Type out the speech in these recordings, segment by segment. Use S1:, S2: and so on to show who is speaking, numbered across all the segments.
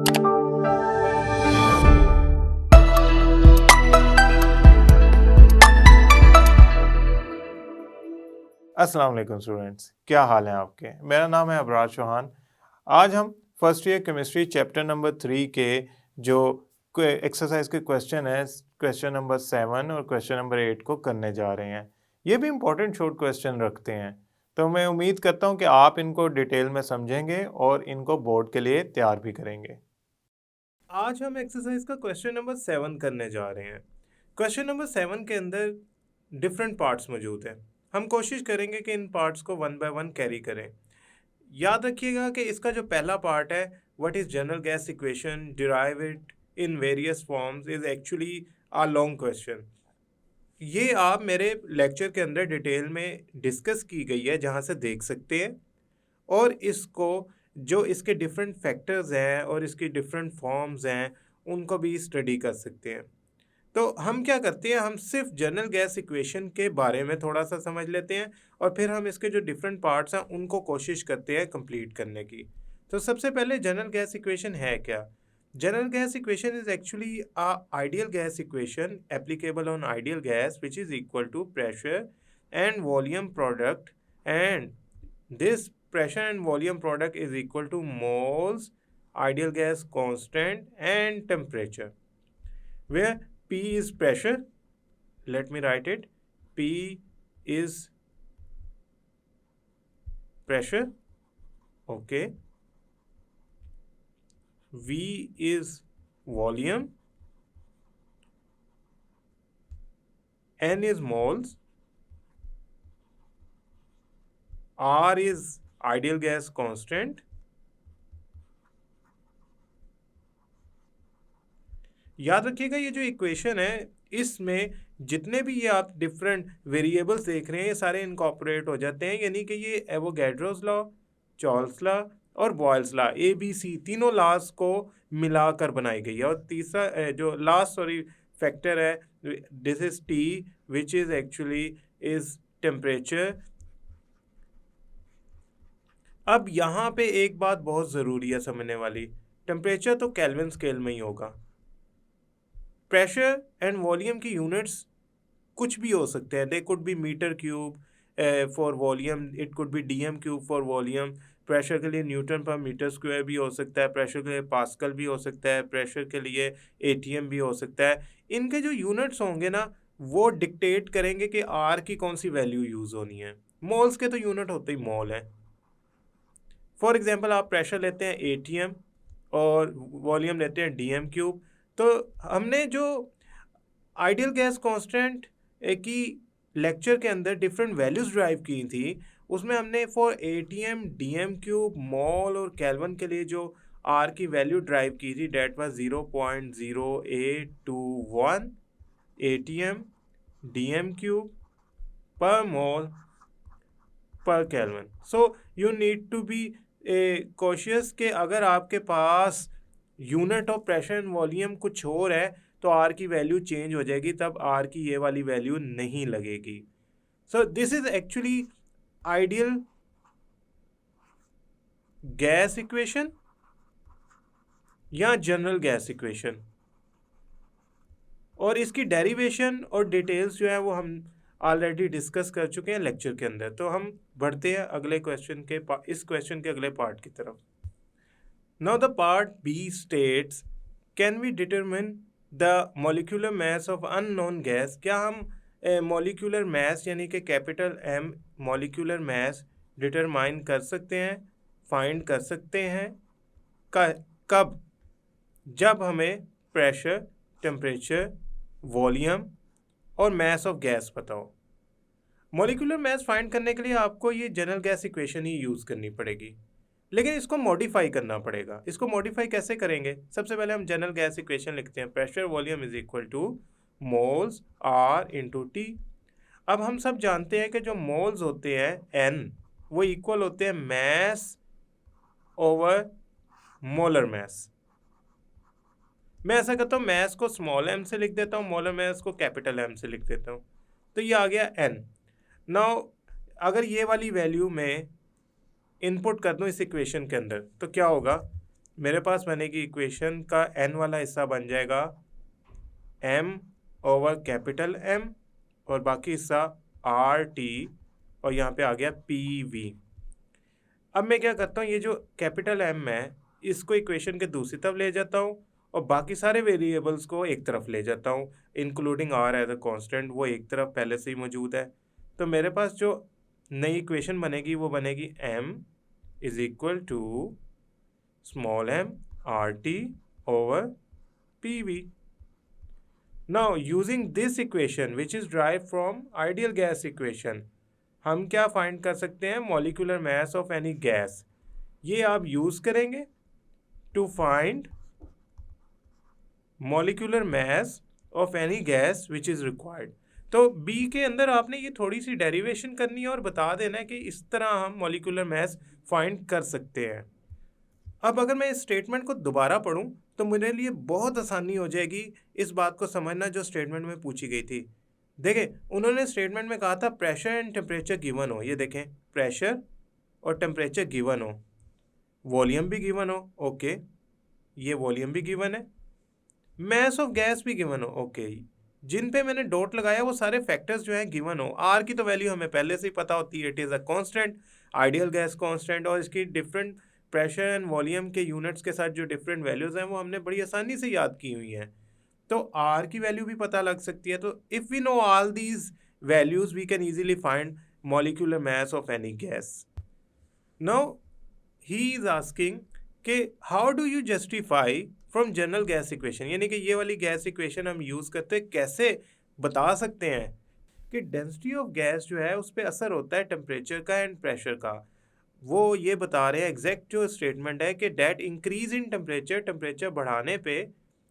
S1: अस्सलाम वालेकुम स्टूडेंट्स, क्या हाल है आपके। मेरा नाम है अबरार चौहान। आज हम first year chemistry chapter number 3 के जो एक्सरसाइज के क्वेश्चन है, क्वेश्चन नंबर 7 और क्वेश्चन नंबर 8 को करने जा रहे हैं। ये भी इम्पोर्टेंट शॉर्ट क्वेश्चन रखते हैं, तो मैं उम्मीद करता हूँ कि आप इनको डिटेल में समझेंगे और इनको बोर्ड के लिए तैयार भी करेंगे। आज हम एक्सरसाइज का क्वेश्चन नंबर 7 करने जा रहे हैं। क्वेश्चन नंबर 7 के अंदर डिफरेंट पार्ट्स मौजूद हैं। हम कोशिश करेंगे कि इन पार्ट्स को वन बाय वन कैरी करें। याद रखिएगा कि इसका जो पहला पार्ट है, what is general gas equation, derive it in various forms, is actually a long question. ये आप मेरे लेक्चर के अंदर डिटेल में डिस्कस की गई है, जहाँ से देख सकते हैं। और इसको जो इसके डिफरेंट फैक्टर्स हैं और इसकी डिफरेंट फॉर्म्स हैं, उनको भी स्टडी कर सकते हैं। तो हम क्या करते हैं, हम सिर्फ जनरल गैस इक्वेशन के बारे में थोड़ा सा समझ लेते हैं और फिर हम इसके जो डिफरेंट पार्ट्स हैं उनको कोशिश करते हैं कंप्लीट करने की। तो सबसे पहले जनरल गैस इक्वेशन है क्या। General gas equation is actually a ideal gas equation applicable on ideal gas which is equal to pressure and volume product, and this pressure and volume product is equal to moles, ideal gas constant and temperature, where P is pressure. Let me write it. P is pressure. Okay. V is volume. N is moles. R is ideal gas constant. याद रखिएगा ये जो equation है, इसमें जितने भी ये आप डिफरेंट वेरिएबल्स देख रहे हैं, ये सारे इनकॉर्पोरेट हो जाते हैं। यानी कि ये एवोगैड्रोस लॉ, चार्ल्स लॉ और बॉयल्स लॉ, ABC तीनों लॉज को मिलाकर बनाई गई है। और तीसरा जो लास्ट फैक्टर है, this is T which is actually is temperature. अब यहाँ पे एक बात बहुत ज़रूरी है समझने वाली, टेम्परेचर तो केल्विन स्केल में ही होगा। प्रेशर एंड वॉल्यूम की यूनिट्स कुछ भी हो सकते हैं। They could be meter cube for volume, it could be DM cube for volume. Pressure के लिए न्यूटन पर मीटर स्क्वायर भी हो सकता है, प्रेशर के लिए पास्कल भी हो सकता है, प्रेशर के लिए ATM भी हो सकता है। इनके जो यूनिट्स होंगे ना, वो डिक्टेट करेंगे कि R की कौन सी वैल्यू यूज़ होनी है। मोल्स के तो यूनिट होते ही मोल है। फॉर एग्जाम्पल आप प्रेशर लेते हैं ATM और वॉल्यूम लेते हैं DM क्यूब। तो हमने जो आइडियल गैस कांस्टेंट की लेक्चर के अंदर डिफरेंट वैल्यूज ड्राइव की थी, उसमें हमने for ATM, DM cube, mole और केल्विन के लिए जो R की वैल्यू ड्राइव की थी, that was 0.0821 ATM DM cube पर मोल पर kelvin. So you need to be cautious कि अगर आपके पास unit of pressure and volume कुछ और है तो R की वैल्यू चेंज हो जाएगी, तब R की ये वाली वैल्यू नहीं लगेगी। So this is actually ideal gas equation या जनरल गैस इक्वेशन, और इसकी डेरिवेशन और डिटेल्स जो है वो हम ऑलरेडी डिस्कस कर चुके हैं लेक्चर के अंदर। तो हम बढ़ते हैं अगले क्वेश्चन के इस क्वेश्चन के अगले पार्ट की तरफ। Now the part B states, can we determine the molecular mass of unknown gas. क्या हम मॉलिक्यूलर मास यानी कि capital M molecular mass determine कर सकते हैं, फाइंड कर सकते हैं। कब? जब हमें प्रेशर, टेम्परेचर, वॉल्यूम और मास ऑफ गैस पता हो। मॉलिक्यूलर मास फाइंड करने के लिए आपको ये जनरल गैस इक्वेशन ही यूज़ करनी पड़ेगी, लेकिन इसको मॉडिफाई करना पड़ेगा। इसको मॉडिफाई कैसे करेंगे? सबसे पहले हम जनरल गैस इक्वेशन लिखते हैं, pressure volume is equal two moles R into T। अब हम सब जानते हैं कि जो मोल्स होते हैं N, वो इक्वल होते हैं मास ओवर मोलर मास। मैं ऐसा करता हूँ, मास को स्मॉल m से लिख देता हूँ, मोलर मास को कैपिटल M से लिख देता हूँ, तो ये आ गया N। नाउ अगर ये वाली वैल्यू में इनपुट कर दूँ इस इक्वेशन के अंदर तो क्या होगा, मेरे पास बनेगी इक्वेशन का n वाला हिस्सा बन जाएगा m ओवर कैपिटल M और बाकी हिस्सा RT और यहाँ पे आ गया PV। अब मैं क्या करता हूँ, ये जो कैपिटल M है इसको इक्वेशन के दूसरी तरफ ले जाता हूँ और बाकी सारे वेरिएबल्स को एक तरफ ले जाता हूँ, including R as a constant, वो एक तरफ पहले से ही मौजूद है। तो मेरे पास जो नई इक्वेशन बनेगी वो बनेगी M is equal to small m RT over PV. Now using this equation which is derived from ideal gas equation, हम क्या फाइंड कर सकते हैं, molecular mass of any gas. ये आप यूज करेंगे to find molecular mass of any gas which is required. तो B के अंदर आपने ये थोड़ी सी डेरिवेशन करनी है और बता देना है कि इस तरह हम मॉलिक्यूलर मास फाइंड कर सकते हैं। अब अगर मैं इस स्टेटमेंट को दोबारा पढूं तो मेरे लिए बहुत आसानी हो जाएगी इस बात को समझना जो स्टेटमेंट में पूछी गई थी। देखें, उन्होंने स्टेटमेंट में कहा था प्रेशर एंड टेम्परेचर गिवन हो। ये देखें, प्रेशर और टेम्परेचर गिवन हो, वॉल्यूम भी गिवन हो, ओके, ये वॉल्यूम भी गिवन है, मास ऑफ गैस भी गिवन हो, ओके। जिन पे मैंने डॉट लगाया वो सारे फैक्टर्स जो हैं गिवन हो। आर की तो वैल्यू हमें पहले से ही पता होती है, it is a constant, ideal gas constant, और इसकी डिफरेंट प्रेशर एंड वॉल्यूम के यूनिट्स के साथ जो डिफरेंट वैल्यूज़ हैं वो हमने बड़ी आसानी से याद की हुई हैं। तो आर की वैल्यू भी पता लग सकती है। तो if we know all these values we can easily find molecular mass of any gas. Now he is asking कि how do you justify from general gas equation, यानी कि ये वाली गैस इक्वेशन हम यूज़ करते कैसे बता सकते हैं कि डेंसिटी ऑफ गैस जो है उस पर असर होता है टेम्परेचर का एंड प्रेशर का। वो ये बता रहे हैं, एग्जैक्ट जो स्टेटमेंट है कि that increase in temperature, temperature बढ़ाने पे,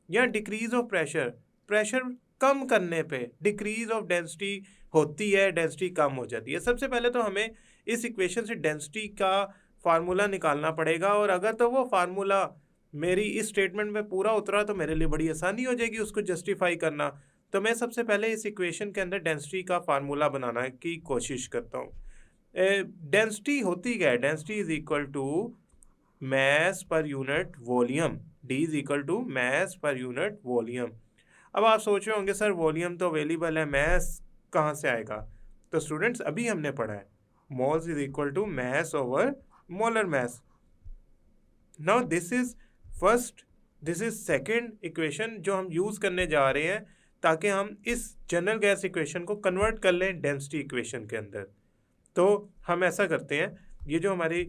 S1: या डिक्रीज ऑफ प्रेशर, प्रेशर कम करने पे डिक्रीज ऑफ डेंसिटी होती है, डेंसिटी कम हो जाती है। सबसे पहले तो हमें इस इक्वेशन से डेंसिटी का फार्मूला निकालना पड़ेगा, और अगर तो वो फार्मूला मेरी इस स्टेटमेंट में पूरा उतरा तो मेरे लिए बड़ी आसानी हो जाएगी उसको जस्टिफाई करना। तो मैं सबसे पहले इस इक्वेशन के अंदर डेंसिटी का फार्मूला बनाने की कोशिश करता हूँ। डेंसिटी होती क्या है, density is equal to mass per unit volume, D is equal to mass per unit volume. अब आप सोच रहे होंगे सर वॉल्यूम तो अवेलेबल है, मास कहाँ से आएगा? तो स्टूडेंट्स अभी हमने पढ़ा है moles is equal to mass over molar mass. Now this is first, this is second equation जो हम यूज करने जा रहे हैं ताकि हम इस जनरल गैस इक्वेशन को कन्वर्ट कर लें डेंसिटी इक्वेशन के अंदर। तो हम ऐसा करते हैं, ये जो हमारी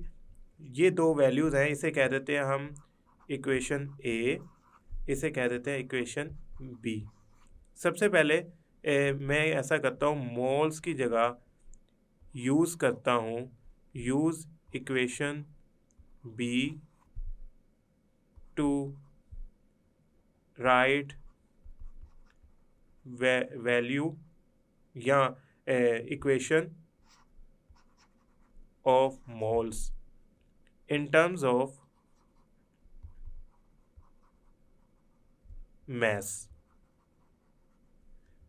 S1: ये दो वैल्यूज़ हैं इसे कह देते हैं हम इक्वेशन ए, इसे कह देते हैं इक्वेशन बी। सबसे पहले मैं ऐसा करता हूँ, मोल्स की जगह यूज़ करता हूँ use equation B to write value या equation of moles in terms of mass।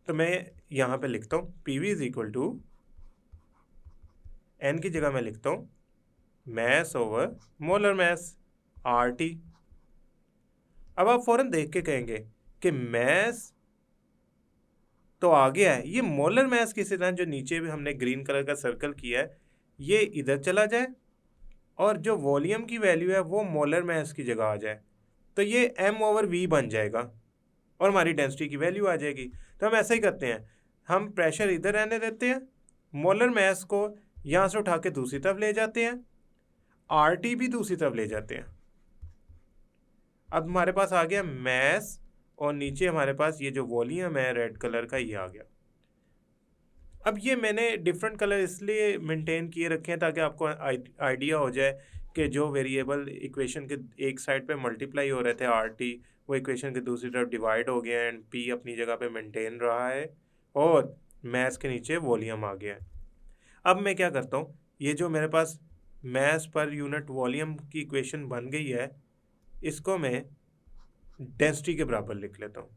S1: तो मैं यहाँ पे लिखता हूँ PV is equal to, N की जगह मैं लिखता हूँ mass over molar mass RT। अब आप फौरन देख के कहेंगे कि mass तो आ गया है, ये मोलर mass किसी तरह जो नीचे भी हमने ग्रीन कलर का सर्कल किया है ये इधर चला जाए और जो वॉल्यूम की वैल्यू है वो मोलर मास की जगह आ जाए, तो ये m ओवर v बन जाएगा और हमारी डेंसिटी की वैल्यू आ जाएगी। तो हम ऐसा ही करते हैं, हम प्रेशर इधर रहने देते हैं, मोलर मास को यहाँ से उठा के दूसरी तरफ ले जाते हैं, RT भी दूसरी तरफ ले जाते हैं। अब हमारे पास आ गया मास और नीचे हमारे पास ये जो वॉल्यूम है रेड कलर का ये आ गया। अब ये मैंने डिफरेंट कलर इसलिए मेंटेन किए रखे हैं ताकि आपको आइडिया हो जाए कि जो वेरिएबल इक्वेशन के एक साइड पे मल्टीप्लाई हो रहे थे RT, वो इक्वेशन के दूसरी तरफ डिवाइड हो गया एंड P अपनी जगह पे मेंटेन रहा है और मास के नीचे वॉल्यूम आ गया है। अब मैं क्या करता हूँ, ये जो मेरे पास मास पर यूनिट वॉल्यूम की इक्वेशन बन गई है इसको मैं डेंसिटी के बराबर लिख लेता हूँ।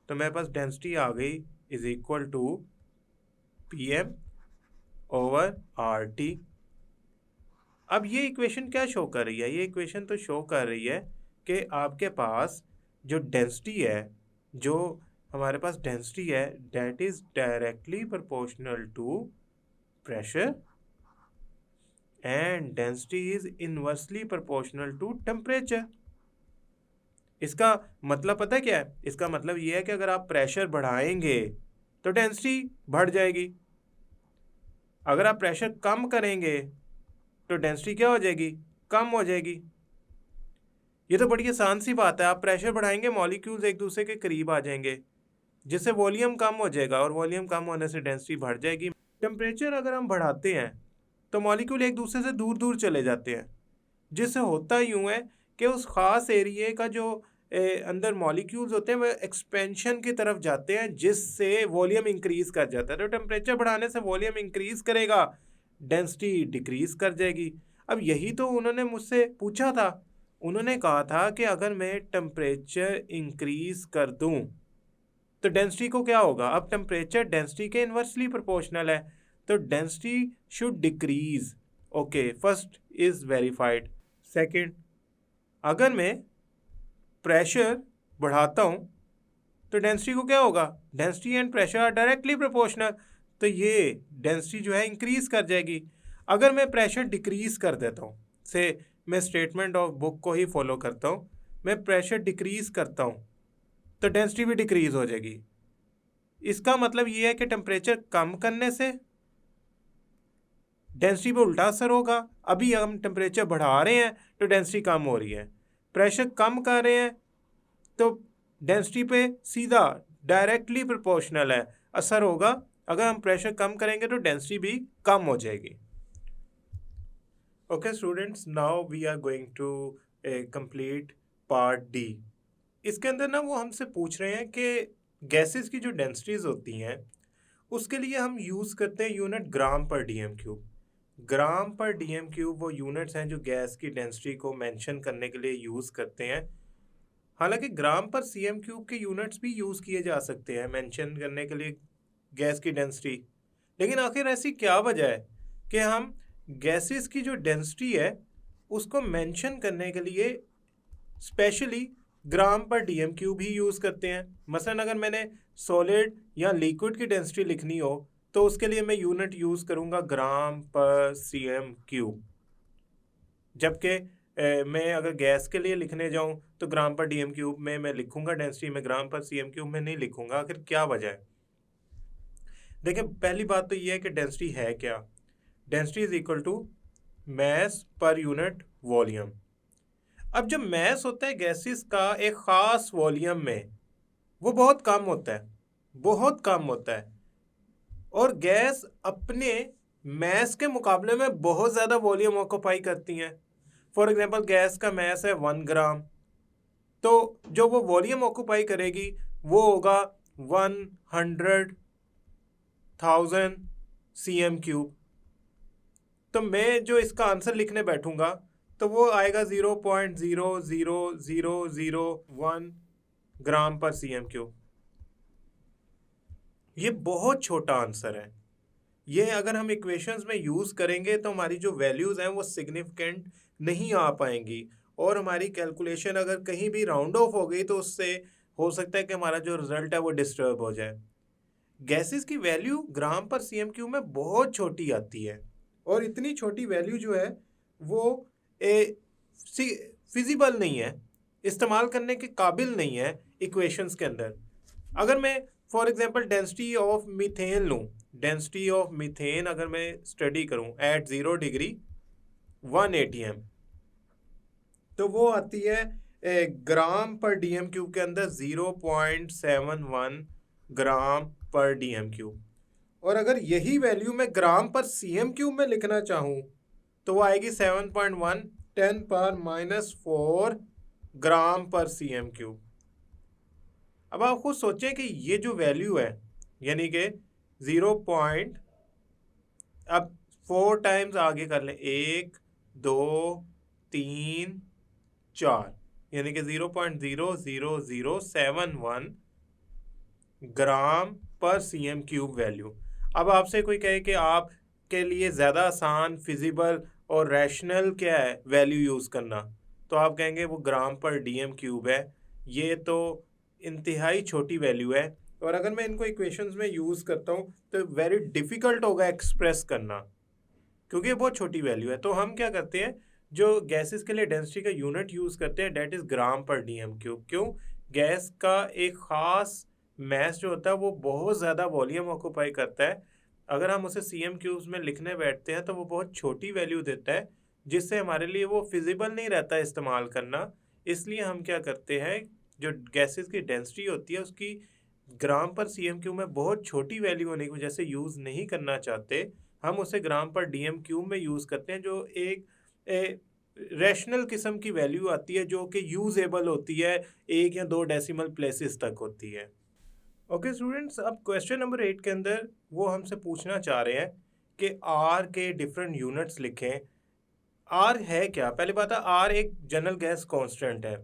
S1: तो मेरे पास डेंसिटी आ गई is equal to PM over RT। अब ये इक्वेशन क्या शो कर रही है, ये इक्वेशन तो शो कर रही है कि आपके पास जो डेंसिटी है, जो हमारे पास डेंसिटी है, that is directly proportional to pressure and density is inversely proportional to temperature. इसका मतलब पता है क्या है? इसका मतलब ये है कि अगर आप प्रेशर बढ़ाएंगे तो डेंसिटी बढ़ जाएगी, अगर आप प्रेशर कम करेंगे तो डेंसिटी क्या हो जाएगी? कम हो जाएगी। ये तो बड़ी आसान सी बात है। आप प्रेशर बढ़ाएंगे, मॉलिक्यूल्स एक दूसरे के करीब आ जाएंगे, जिससे वॉल्यूम कम हो जाएगा, और वॉल्यूम कम होने से डेंसिटी बढ़ जाएगी। टेम्परेचर अगर हम बढ़ाते हैं तो मॉलिक्यूल एक दूसरे से दूर दूर चले जाते हैं, जिससे होता यूँ है कि उस ख़ास एरिए का जो अंदर मॉलिक्यूल्स होते हैं वो एक्सपेंशन की तरफ जाते हैं, जिससे वॉल्यूम इंक्रीज़ कर जाता है। तो टेम्परेचर बढ़ाने से वॉल्यूम इंक्रीज़ करेगा, डेंसिटी डिक्रीज़ कर जाएगी। अब यही तो उन्होंने मुझसे पूछा था। उन्होंने कहा था कि अगर मैं टेम्परेचर इंक्रीज़ कर दूं तो डेंसिटी को क्या होगा? अब टेम्परेचर डेंसिटी के इन्वर्सली प्रोपोर्शनल है, तो density should decrease. Okay, first is verified. Second, अगर मैं प्रेशर बढ़ाता हूँ तो डेंसिटी को क्या होगा? Density and pressure are directly proportional, तो ये डेंसिटी जो है इंक्रीज कर जाएगी। अगर मैं प्रेशर डिक्रीज कर देता हूँ, से मैं स्टेटमेंट ऑफ बुक को ही फॉलो करता हूँ, मैं प्रेशर डिक्रीज करता हूँ तो डेंसिटी भी डिक्रीज हो जाएगी। इसका मतलब ये है कि टेम्परेचर कम करने से डेंसिटी पे उल्टा असर होगा। अभी हम टेम्परेचर बढ़ा रहे हैं तो डेंसिटी कम हो रही है, प्रेशर कम कर रहे हैं तो डेंसिटी पे सीधा डायरेक्टली प्रोपोर्शनल है असर होगा। अगर हम प्रेशर कम करेंगे तो डेंसिटी भी कम हो जाएगी। Okay students, now we are going to complete part D. इसके अंदर ना वो हमसे पूछ रहे हैं कि गैसेस की जो डेंसिटीज होती हैं उसके लिए हम यूज़ करते हैं यूनिट ग्राम पर डीएम क्यूब। ग्राम पर डीएम क्यूब वो यूनिट्स हैं जो गैस की डेंसिटी को मेंशन करने के लिए यूज़ करते हैं। हालांकि ग्राम पर सीएम क्यूब के यूनिट्स भी यूज़ किए जा सकते हैं मेंशन करने के लिए गैस की डेंसिटी, लेकिन आखिर ऐसी क्या वजह है कि हम गैसेस की जो डेंसिटी है उसको मेंशन करने के लिए स्पेशली ग्राम पर डीएम क्यूब ही यूज़ करते हैं। मसलन अगर मैंने सॉलिड या लिक्विड की डेंसिटी लिखनी हो तो उसके लिए मैं यूनिट यूज़ करूँगा ग्राम पर सीएम क्यूब, जबकि मैं अगर गैस के लिए लिखने जाऊँ तो ग्राम पर डीएम क्यूब में मैं लिखूँगा डेंसिटी, में ग्राम पर सीएम क्यूब में नहीं लिखूँगा। आखिर क्या वजह है? देखिए, पहली बात तो ये है कि डेंसिटी है क्या। Density is equal to mass per unit volume. अब जब मैस होता है गैसेस का एक ख़ास वॉल्यूम में, वो बहुत कम होता है, बहुत कम होता है, और गैस अपने मैस के मुकाबले में बहुत ज़्यादा वॉल्यूम ऑक्यूपाई करती हैं। फॉर एग्जांपल गैस का मैस है 1 ग्राम, तो जो वो वॉल्यूम ऑक्यूपाई करेगी वो होगा 100,000 सीएम क्यूब। तो मैं जो इसका आंसर लिखने बैठूंगा तो वो आएगा 0.00001 ग्राम पर सीएम क्यूब। ये बहुत छोटा आंसर है। ये अगर हम इक्वेशंस में यूज़ करेंगे तो हमारी जो वैल्यूज़ हैं वो सिग्निफिकेंट नहीं आ पाएंगी, और हमारी कैलकुलेशन अगर कहीं भी राउंड ऑफ हो गई तो उससे हो सकता है कि हमारा जो रिजल्ट है वो डिस्टर्ब हो जाए। गैसेस की वैल्यू ग्राम पर सीएम क्यूब में बहुत छोटी आती है, और इतनी छोटी वैल्यू जो है वो फिजिबल नहीं है, इस्तेमाल करने के काबिल नहीं है इक्वेशंस के अंदर। अगर मैं for example density of methane लूँ, डेंसिटी ऑफ मीथेन अगर मैं स्टडी करूँ एट 0 डिग्री 1 atm, तो वो आती है ग्राम पर डीएम क्यूब के अंदर 0.71 ग्राम पर डीएम क्यूब। और अगर यही वैल्यू मैं ग्राम पर सीएम क्यूब में लिखना चाहूँ तो वो आएगी 7.1 10⁻⁴ ग्राम पर सीएम क्यूब। अब आप खुद सोचें कि ये जो वैल्यू है, यानी कि 0. अब 4 टाइम्स आगे कर लें, 1 2 3 4, यानी कि 0.00071 ग्राम पर सीएम क्यूब वैल्यू। अब आपसे कोई कहे कि आपके लिए ज़्यादा आसान, फिजिबल और रैशनल क्या है वैल्यू यूज़ करना, तो आप कहेंगे वो ग्राम पर डीएम क्यूब है। ये तो इंतहाई छोटी वैल्यू है, और अगर मैं इनको इक्वेशंस में यूज़ करता हूँ तो वेरी डिफ़िकल्ट होगा एक्सप्रेस करना, क्योंकि ये बहुत छोटी वैल्यू है। तो हम क्या करते हैं, जो गैसेस के लिए डेंसिटी का यूनिट यूज़ करते हैं, डेट इज़ ग्राम पर डीएम क्यूब। क्यों? गैस का एक ख़ास मैस जो होता है वो बहुत ज़्यादा वॉल्यूम ऑक्यूपाई करता है। अगर हम उसे सीएम क्यूब्स में लिखने बैठते हैं तो वो बहुत छोटी वैल्यू देता है, जिससे हमारे लिए वो फिजिबल नहीं रहता इस्तेमाल करना। इसलिए हम क्या करते हैं, जो गैसेस की डेंसिटी होती है उसकी ग्राम पर सीएम क्यूब में बहुत छोटी वैल्यू होने की वजह से यूज़ नहीं करना चाहते, हम उसे ग्राम पर डीएम क्यूब में यूज़ करते हैं, जो एक रैशनल किस्म की वैल्यू आती है, जो कि यूजेबल होती है, 1 या 2 डेसिमल प्लेसेस तक होती है। ओके स्टूडेंट्स, अब क्वेश्चन नंबर 8 के अंदर वो हमसे पूछना चाह रहे हैं कि आर के डिफरेंट यूनिट्स लिखें। आर है क्या? पहली बात है, आर एक जनरल गैस कांस्टेंट है,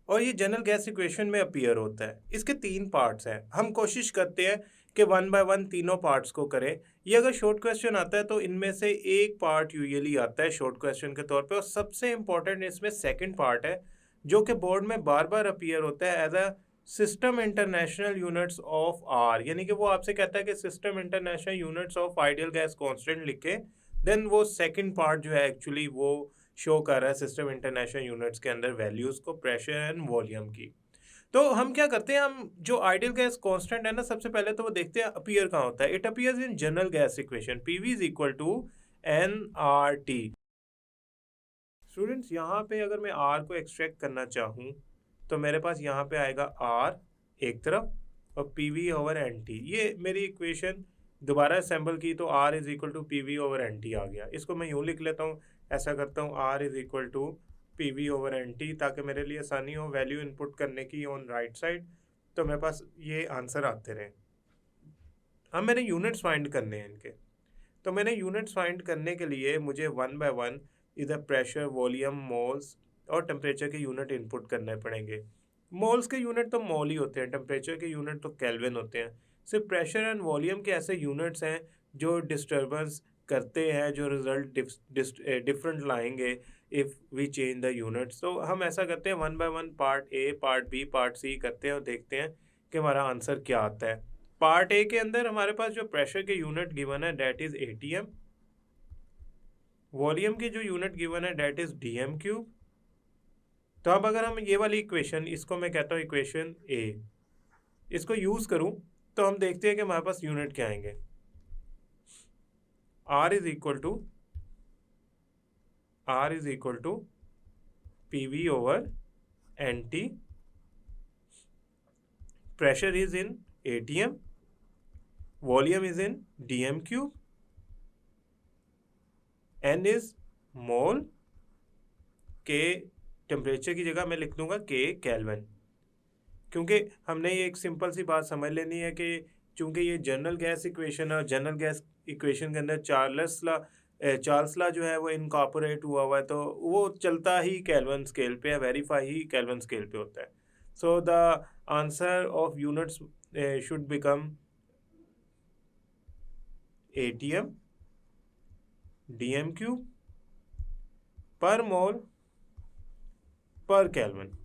S1: और ये जनरल गैस इक्वेशन में अपीयर होता है। इसके 3 पार्ट्स हैं। हम कोशिश करते हैं कि 1 बाय 1 तीनों पार्ट्स को करें। ये अगर शॉर्ट क्वेश्चन आता है तो इनमें से एक पार्ट यूजुअली आता है शॉर्ट क्वेश्चन के तौर पे, और सबसे इम्पोर्टेंट इसमें सेकंड पार्ट है, जो कि बोर्ड में बार बार अपीयर होता है as a system international units of R. यानी कि वो आपसे कहता है कि system international units of ideal gas constant लिखें, देन वो सेकंड पार्ट जो है एक्चुअली वो शो कर रहा है सिस्टम इंटरनेशनल यूनिट्स के अंदर वैल्यूज को, प्रेशर एंड वॉल्यूम की। तो हम क्या करते हैं, हम जो आइडियल गैस कांस्टेंट है ना, सबसे पहले तो वो देखते हैं अपीयर कहाँ होता है। It appears in general gas equation, PV is equal to N R T. Students, यहाँ पे अगर मैं आर को एक्सट्रैक्ट करना चाहूँ तो मेरे पास यहाँ पे आएगा आर एक तरफ और P V over N T. ये मेरी इक्वेशन दोबारा असेंबल की तो R is equal to P V over N T आ गया। इसको मैं यूँ लिख लेता हूँ, ऐसा करता हूँ, R is equal to P V over N T, ताकि मेरे लिए आसानी हो वैल्यू इनपुट करने की ऑन राइट साइड, तो मेरे पास ये आंसर आते रहे। अब मैंने यूनिट्स फाइंड करने हैं इनके, तो मैंने यूनिट्स फाइंड करने के लिए मुझे 1 बाय 1 इधर प्रेशर, वॉल्यूम, मोल्स और टेम्परेचर के यूनिट इनपुट करने पड़ेंगे। मोल्स के यूनिट तो मोल ही होते हैं, टेम्परेचर के यूनिट तो केल्विन होते हैं। सिर्फ प्रेशर एंड वॉल्यूम के ऐसे यूनिट्स हैं जो डिस्टर्बेंस करते हैं, जो रिजल्ट डिफरेंट लाएंगे if we change the units. तो हम ऐसा करते हैं, 1 by 1 part A, part B, part C करते हैं और देखते हैं कि हमारा आंसर क्या आता है। पार्ट ए के अंदर हमारे पास जो प्रेशर के यूनिट गिवन है डेट इज एटीएम, वॉल्यूम की जो यूनिट गिवन है डेट इज डीएम क्यूब। तो अब अगर हम ये वाली इक्वेशन, इसको मैं कहता हूँ इक्वेशन ए, इसको यूज करूं तो हम देखते हैं कि हमारे पास यूनिट क्या आएंगे। R is equal to P V over N T, pressure is in ATM, volume is in DM cube, N is mole, के टेम्परेचर की जगह मैं लिख दूंगा के केल्विन, क्योंकि हमने ये एक सिंपल सी बात समझ लेनी है कि चूंकि ये जनरल गैस इक्वेशन है और जनरल गैस इक्वेशन के अंदर चार्ल्स लॉ जो है वो इनकॉर्पोरेट हुआ है, तो वो चलता ही केल्विन स्केल पे है, वेरीफाई ही केल्विन स्केल पे होता है। So the answer of units should become ATM DM cube पर मोल पर केल्विन।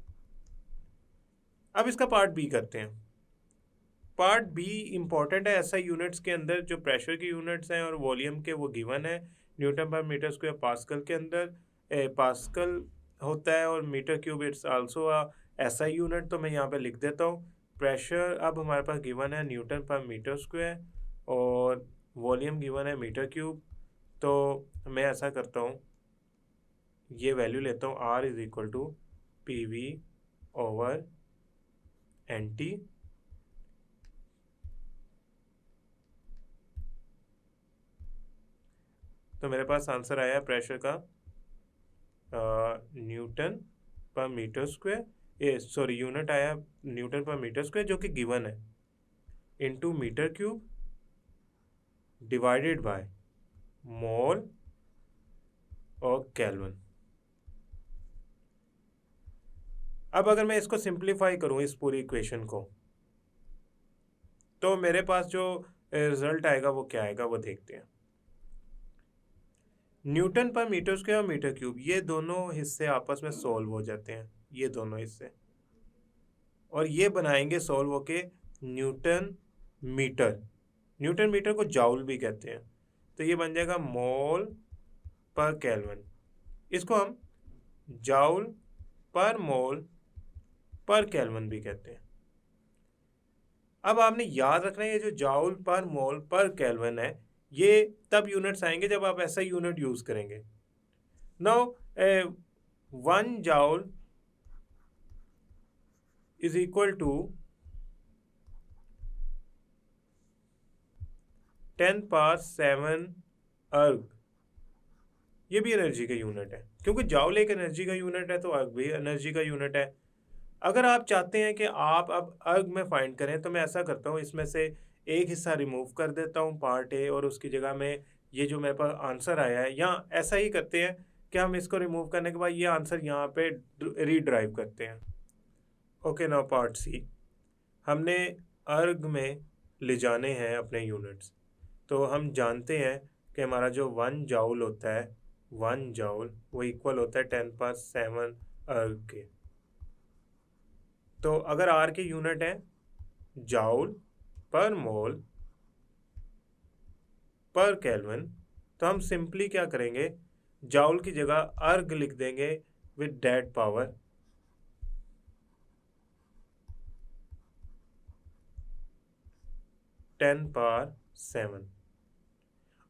S1: अब इसका पार्ट बी करते हैं। पार्ट बी इंपॉर्टेंट है ऐसा यूनिट्स के अंदर, जो प्रेशर के यूनिट्स हैं और वॉल्यूम के वो गिवन है newton per meter square pascal के अंदर। पास्कल होता है और मीटर क्यूब इट्स आल्सो ऐसा यूनिट, तो मैं यहाँ पे लिख देता हूँ। प्रेशर अब हमारे पास गिवन है न्यूटन पर मीटर स्क्वायर और वॉल्यूम गिवन है मीटर क्यूब। तो मैं ऐसा करता हूँ, ये वैल्यू लेता हूँ, R is equal to P V over N T, तो मेरे पास आंसर आया प्रेशर का न्यूटन पर मीटर स्क्वायर, ये सॉरी यूनिट आया न्यूटन पर मीटर स्क्वायर जो कि गिवन है, into meter cube divided by mole और केल्विन। अब अगर मैं इसको सिंप्लीफाई करूं इस पूरी इक्वेशन को, तो मेरे पास जो रिजल्ट आएगा वो क्या आएगा वो देखते हैं। न्यूटन पर मीटर स्क्वायर और मीटर क्यूब ये दोनों हिस्से आपस में सॉल्व हो जाते हैं, ये दोनों हिस्से, और ये बनाएंगे सॉल्व होके न्यूटन मीटर। न्यूटन मीटर को जाउल भी कहते हैं, तो ये बन जाएगा मोल पर केल्विन। इसको हम जाउल पर मोल पर केल्विन भी कहते हैं। अब आपने याद रखना है ये जो जाउल पर मोल पर केल्विन है, ये तब यूनिट्स आएंगे जब आप ऐसा यूनिट यूज करेंगे। Now 1 joule is equal to 10 power 7 अर्ग। ये भी एनर्जी का यूनिट है, क्योंकि जाउल एक एनर्जी का यूनिट है तो अर्ग भी एनर्जी का यूनिट है। अगर आप चाहते हैं कि आप अब अर्ग में फाइंड करें तो मैं ऐसा करता हूँ, इसमें से एक हिस्सा रिमूव कर देता हूँ पार्ट ए, और उसकी जगह में ये जो मेरे पास आंसर आया है, या ऐसा ही करते हैं कि हम इसको रिमूव करने के बाद ये आंसर यहाँ पे रीड्राइव करते हैं। Okay, now part C. हमने अर्ग में ले जाने हैं अपने यूनिट्स, तो हम जानते हैं कि हमारा जो 1 जाउल होता है, 1 जाउल वो इक्वल होता है 10 पावर 7 अर्ग के। तो अगर आर के यूनिट है जाउल पर मोल पर केल्विन, तो हम सिंपली क्या करेंगे, जाउल की जगह अर्ग लिख देंगे विद दैट पावर 10 पावर 7।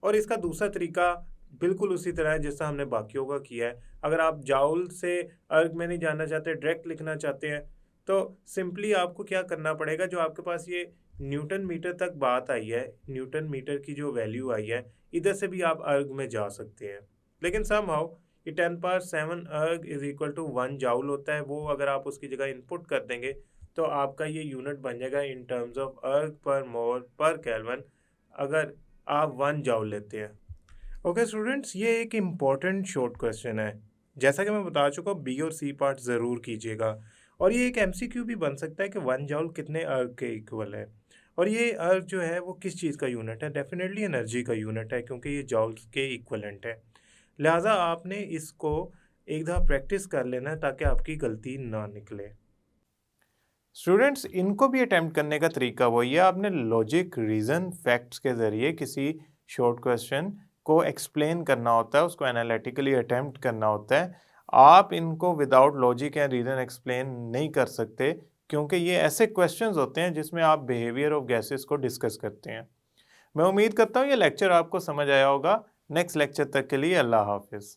S1: और इसका दूसरा तरीका बिल्कुल उसी तरह है जैसा हमने बाकियों का किया है। अगर आप जाउल से अर्ग में नहीं जानना चाहते, डायरेक्ट लिखना चाहते हैं, तो सिंपली आपको क्या करना पड़ेगा, जो आपके पास ये न्यूटन मीटर तक बात आई है, न्यूटन मीटर की जो वैल्यू आई है, इधर से भी आप अर्ग में जा सकते हैं। लेकिन समहाउ ये 10 पावर 7 अर्ग इज इक्वल टू 1 जाउल होता है, वो अगर आप उसकी जगह इनपुट कर देंगे तो आपका ये यूनिट बन जाएगा इन टर्म्स ऑफ अर्ग पर मोल पर केल्विन, अगर आप 1 जाउल लेते हैं। ओके स्टूडेंट्स, ये एक इम्पॉर्टेंट शॉर्ट क्वेश्चन है। जैसा कि मैं बता चुका हूँ, बी और सी पार्ट ज़रूर कीजिएगा। और ये एक एमसीक्यू भी बन सकता है कि 1 जाउल कितने अर्ग के इक्वल है, और ये अर्ग जो है वो किस चीज़ का यूनिट है। डेफिनेटली एनर्जी का यूनिट है, क्योंकि ये जाउल्स के इक्वलेंट है। लिहाजा आपने इसको एक दफ़ा प्रैक्टिस कर लेना है ताकि आपकी गलती ना निकले। स्टूडेंट्स, इनको भी अटेम्प्ट करने का तरीका वही है, आपने लॉजिक, रीज़न, फैक्ट्स के ज़रिए किसी शॉर्ट क्वेश्चन को एक्सप्लेन करना होता है, उसको एनालिटिकली अटेम्प्ट करना होता है। आप इनको विदाउट लॉजिक या रीज़न एक्सप्लेन नहीं कर सकते, क्योंकि ये ऐसे क्वेश्चंस होते हैं जिसमें आप बिहेवियर ऑफ गैसेस को डिस्कस करते हैं। मैं उम्मीद करता हूँ ये लेक्चर आपको समझ आया होगा। नेक्स्ट लेक्चर तक के लिए अल्लाह हाफिज़।